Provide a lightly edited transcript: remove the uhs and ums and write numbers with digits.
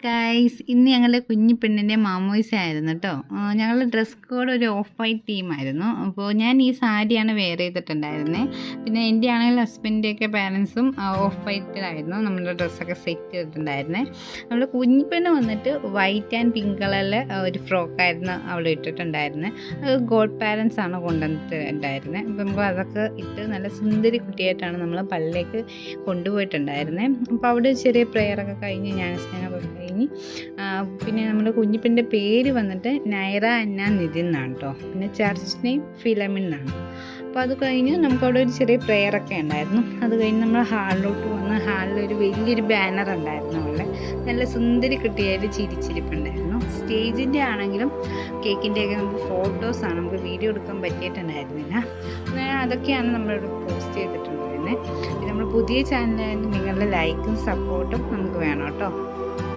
Guys ഇന്ന് ഞങ്ങളുടെ കുഞ്ഞി പെണ്ണിൻ്റെ മാമോയിസ ആയിരുന്നു കേട്ടോ. ഞങ്ങളുടെ ഡ്രസ് കോഡ് ഒരു ഓഫ് വൈറ്റ് തീമായിരുന്നു. അപ്പോൾ ഞാൻ ഈ സാരിയാണ് വെയർ ചെയ്തിട്ടുണ്ടായിരുന്നത്. പിന്നെ എൻ്റെ ആണെങ്കിൽ ഹസ്ബൻഡിൻ്റെയൊക്കെ പാരൻസും ഓഫ് വൈറ്റിലായിരുന്നു നമ്മുടെ ഡ്രസ്സൊക്കെ സെറ്റ് ചെയ്തിട്ടുണ്ടായിരുന്നത്. നമ്മുടെ കുഞ്ഞിപ്പെണ്ണ് വന്നിട്ട് വൈറ്റ് ആൻഡ് പിങ്ക് കളറിലെ ഒരു ഫ്രോക്കായിരുന്നു അവൾ ഇട്ടിട്ടുണ്ടായിരുന്നത്. അത് ഗോഡ് പാരൻസ് ആണ് കൊണ്ടുവന്നിട്ടുണ്ടായിരുന്നത്. അപ്പോൾ നമുക്ക് അതൊക്കെ ഇട്ട് നല്ല സുന്ദരി കുട്ടിയായിട്ടാണ് നമ്മൾ പള്ളിയിലേക്ക് കൊണ്ടുപോയിട്ടുണ്ടായിരുന്നത്. അപ്പോൾ അവിടെ ചെറിയ പ്രെയറൊക്കെ കഴിഞ്ഞ് ജ്ഞാനസ്നാനമൊക്കെ കഴിഞ്ഞ് പിന്നെ നമ്മുടെ കുഞ്ഞിപ്പെണ്ണിൻ്റെ പേര് വന്നിട്ട് നൈറ അന്ന നിതിൻ എന്നാണ് കേട്ടോ. പിന്നെ ചർച്ച് നെയിം ഫിലമിൻ എന്നാണ്. അപ്പോൾ അത് കഴിഞ്ഞ് നമുക്കവിടെ ഒരു ചെറിയ പ്രെയറൊക്കെ ഉണ്ടായിരുന്നു. അത് കഴിഞ്ഞ് നമ്മൾ ഹാളിലോട്ട് വന്ന് ഹാളിലൊരു വലിയൊരു ബാനർ ഉണ്ടായിരുന്നു. അവിടെ നല്ല സുന്ദരി കുട്ടിയായിട്ട് ചിരിച്ചിരിപ്പുണ്ടായിരുന്നു. സ്റ്റേജിൻ്റെ ആണെങ്കിലും കേക്കിൻ്റെയൊക്കെ നമുക്ക് ഫോട്ടോസാണ്, നമുക്ക് വീഡിയോ എടുക്കാൻ പറ്റിയിട്ടുണ്ടായിരുന്നില്ല. അതൊക്കെയാണ് നമ്മളിവിടെ പോസ്റ്റ് ചെയ്തിട്ടുണ്ടായിരുന്നത്. പിന്നെ നമ്മൾ പുതിയ ചാനലായതുകൊണ്ട് നിങ്ങളുടെ ലൈക്കും സപ്പോർട്ടും നമുക്ക് വേണം കേട്ടോ.